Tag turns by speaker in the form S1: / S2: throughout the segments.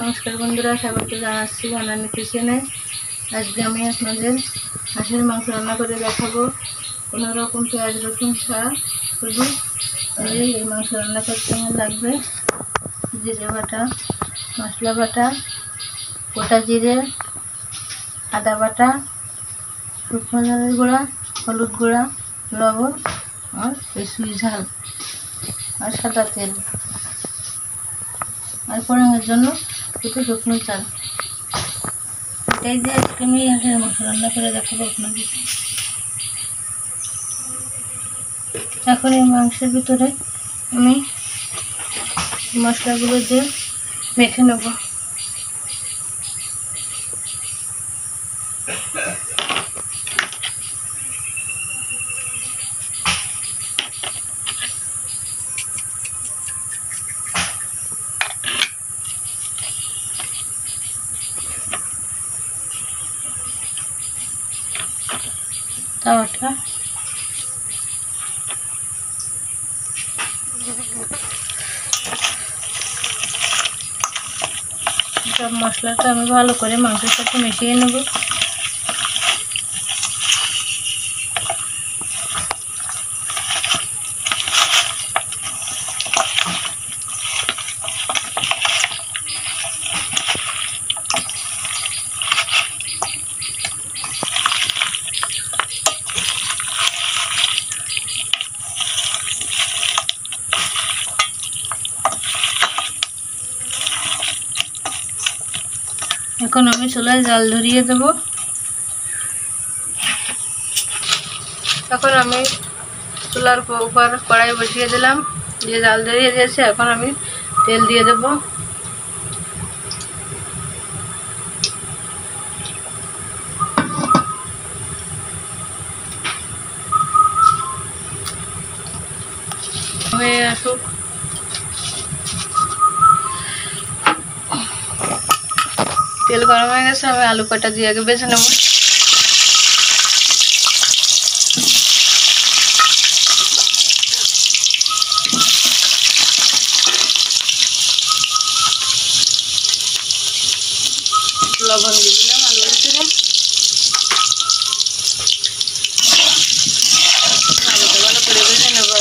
S1: নমস্কার বন্ধুরা, স্বাগত জানাচ্ছি বানানি কিচেনে। আজকে আমি আপনাদের হাঁসের মাংস রান্না করে দেখাবো। কোনো রকম পেঁয়াজ রসুন ছাড়া শুধু এই মাংস রান্না করতে আমার লাগবে জিরে বাটা, মশলা বাটা, গোটা জিরে, আদা বাটা, শুকনো ঝালের গুঁড়া, হলুদ গুঁড়া, লবণ আর সুই ঝাল আর সাদা তেল আর ফোড়নের জন্য দুটো শুকনো চাল। এটাই দিয়ে আজকে আমি হাঁসের মাংস রান্না করে দেখাবো আপনাদের। এখন এই মাংসের ভিতরে আমি মশলাগুলো দিয়ে মেখে নেব। তাওয়াটা সব মশলাটা আমি ভালো করে মাংসের সাথে মিশিয়ে নেব। এখন আমি চুলায় জাল ধরিয়ে দেব। এখন আমি চুলার উপর কড়াই বসিয়ে দিলাম, দিয়ে জাল ধরিয়ে দিয়েছে। এখন আমি তেল দিয়ে দেব। হয়ে আসুক। তেল গরম হয়ে গেছে, আমি আলু কাটা দিয়ে আগে বেছে নেব। লবণ দিয়ে দিলাম আলু ভিতরে। আলুটা ভালো করে ভেজে নেব।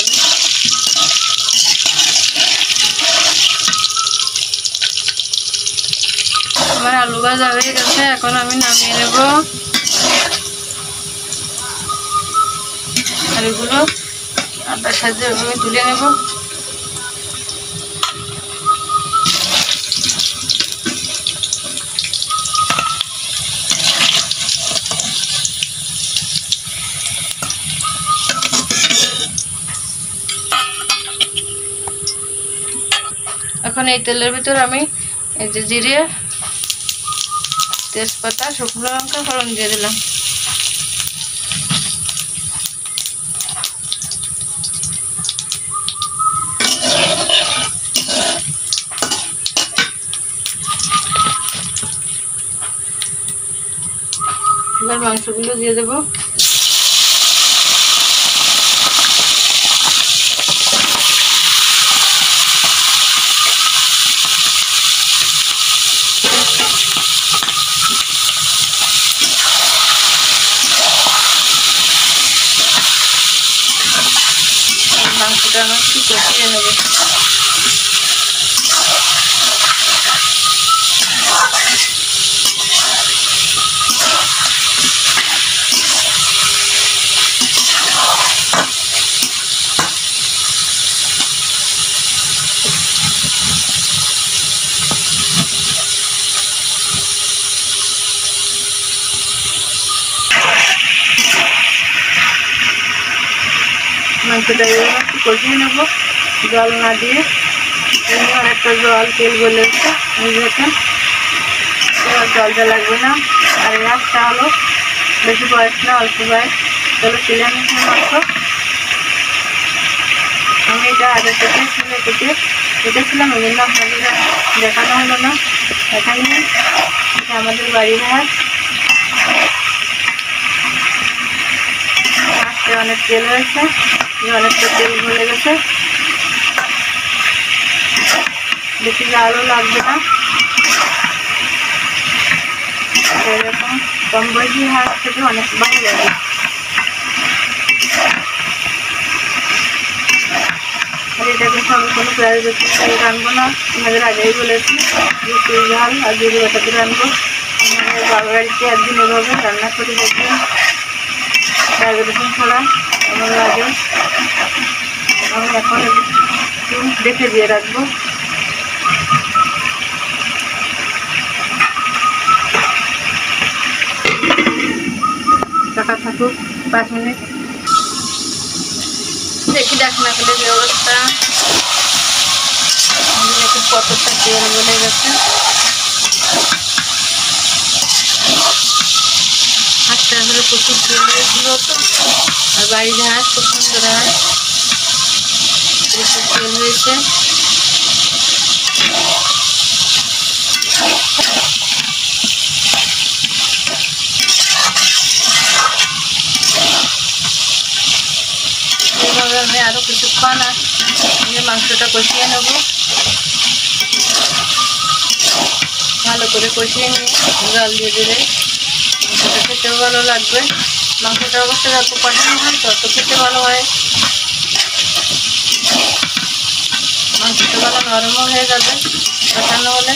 S1: আমার আলু ভাজা হয়ে গেছে, এখন আমি নামিয়ে নেব। আলুগুলো আটার সাথে আমি তুলে নেব। এখন এই তেলের ভিতর আমি এই যে জিরে, তেজপাতা, শুকনো লঙ্কা ফোড়ন দিয়ে দিলাম। এবার মাংসগুলো দিয়ে দেবো। মাংসটা আমি একটু কষিয়ে নেব। মাংসটা একটু কষিয়ে নেব, জল না দিয়ে। অনেকটা জল তেল বলে দেখেন, জলটা লাগবে না। আর এই মাছটা হলো বেশি বয়স না, অল্প বয়স। চলো তুলে নিচ্ছি মাংস। আমি এটা আগে থেকে তুলে কেটেছিলাম, ওই জন্য আপনাদের দেখানো হলো না। এখানে আমাদের বাড়ির হাঁস, মাছটা অনেক তেল হয়েছে, অনেকটা তেল ভরে গেছে। বেশি জালও লাগবে না। এরকম কম বয়সী হাঁস খেতে অনেক ভালো লাগে। আর এটা কিন্তু আমি কোনো পেঁয়াজ রসুন দিয়ে রানবো না, আমাদের আগেই বলেছি যে চুই ঝাল আর জিরে বাটা দিয়ে রানবো। আমাদের বাবার বাড়িতে একদিন এভাবে রান্না করে দেখবেন, পেঁয়াজ রসুন ছাড়া আমার লাগে। আমি এখন একটু দেখে দিয়ে রাখবো। ঢাকা থাকুক 5 মিনিট, দেখি ঢাকনা খুলে যে অবস্থা। দেখি কতটা তেল বলে গেছে। হাঁসটা আসলে প্রচুর তেল হয়েছিল তো, আর বাড়ির হাঁস খুব সুন্দর হাঁস, প্রচুর তেল হয়েছে। এইভাবে আমি আরো কিছুক্ষণ মাংসটা কষিয়ে নেব, ভালো করে কষিয়ে নিয়ে জল দিয়ে দিলে মাংসটা খেতেও ভালো লাগবে। মাংসটা অবশ্যই যত কষানো হয় তত খেতে ভালো হয়। মাংসটা ভালো নরমও হয়ে যাবে কষানো হলে।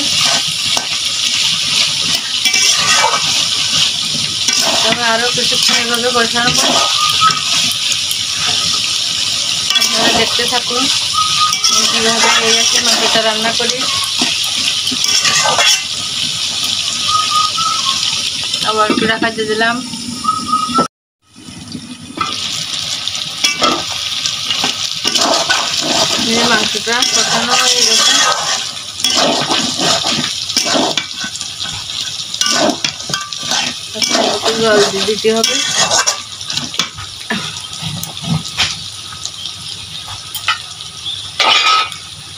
S1: তবে আরো কিছুক্ষণ এভাবে কষাবো, আপনারা দেখতে থাকুন কীভাবে এই আছে মাংসটা রান্না করি। আবার একটু রাখা দিয়ে দিলাম। মাংসটা কষানো হয়ে গেছে, জল দিয়ে দিতে হবে।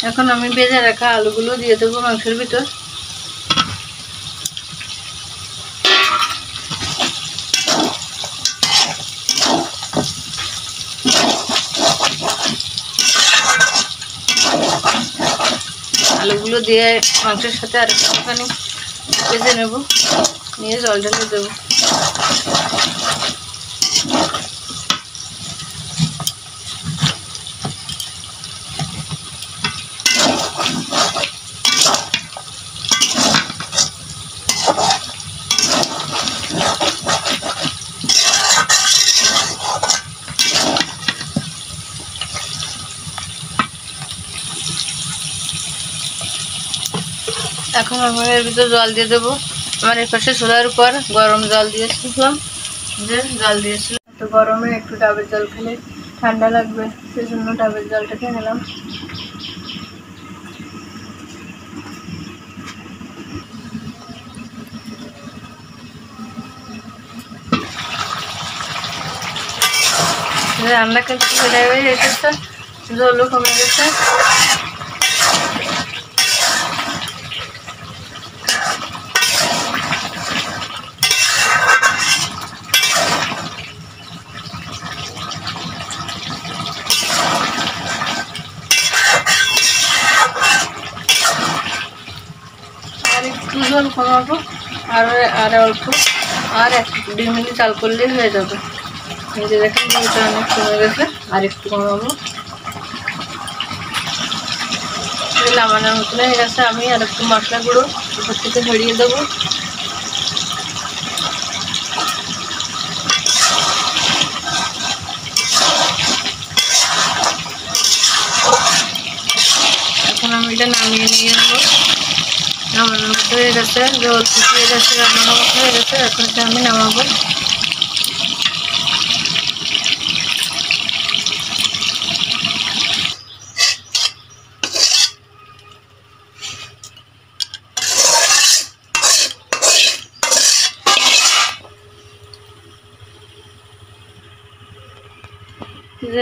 S1: এখন আমি ভেজে রাখা আলুগুলো দিয়ে দেবো মাংসের ভিতর। আলুগুলো দিয়ে মাংসের সাথে আর একটুখানি ভেজে নেব, নিয়ে জল ঢেলে দেবো। এখন আমি এর ভিতরে জল দিয়ে দেবো। আমার এই পাশে চুলার উপর গরম জল দিয়েছিলাম, জল দিয়েছিলাম তো গরমে একটু ডাবের জল খেলে ঠান্ডা লাগবে, সেই জন্য ডাবের জলটা খেয়ে নিলাম। রান্না কিন্তু হয়ে গেছে, জলও কমে গেছে। আর একটু জল কমাবো, আর অল্প, আর 1-2 মিনিট চাল করলেই হয়ে যাবে। এই যে দেখেন জলটা অনেক কমে গেছে, আর একটু কমাবো। নামানোর মতন হয়ে গেছে। আমি আর একটু মশলা গুঁড়ো উপর থেকে ছড়িয়ে দেবো। এখন আমি এটা নামিয়ে নিয়ে নেবো। নামানোর মতো হয়ে গেছে, জল শুকিয়ে গেছে, নামানোর মতো হয়ে গেছে। এখন এটা আমি নামাবো।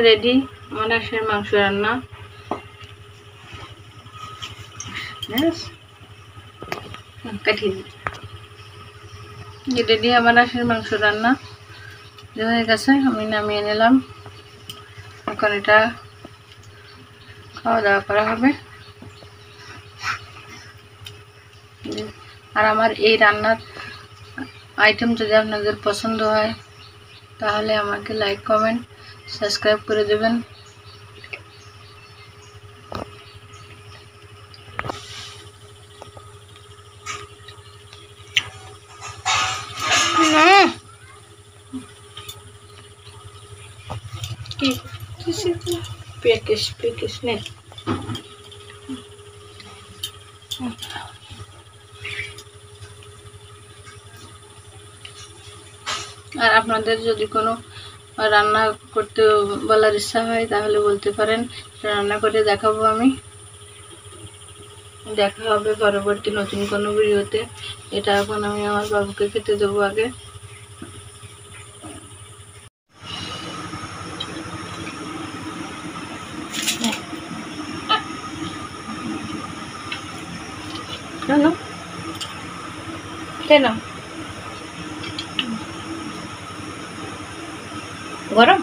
S1: রেডি আমার হাঁসের মাংস রান্না। রেডি আমার হাঁসের মাংস রান্না হয়ে গেছে, আমি নামিয়ে নিলাম। এখন এটা খাওয়া দাওয়া করা হবে। আর আমার এই রান্নার আইটেম যদি আপনাদের পছন্দ হয় তাহলে আমাকে লাইক কমেন্ট সাবস্ক্রাইব করে দেবেন। কি পেকিস নে। আর আপনাদের যদি কোনো রান্না করতে বলার ইচ্ছা হয় তাহলে বলতে পারেন, রান্না করে দেখাবো আমি। দেখা হবে পরবর্তী নতুন কোনো ভিডিওতে। এটা এখন আমি আমার বাবুকে খেতে দেবো আগে। কেন কেন গরম?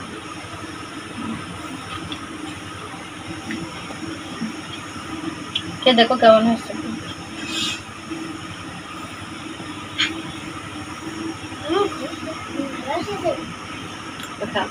S1: কে দেখো কেমন হয়েছে। কথা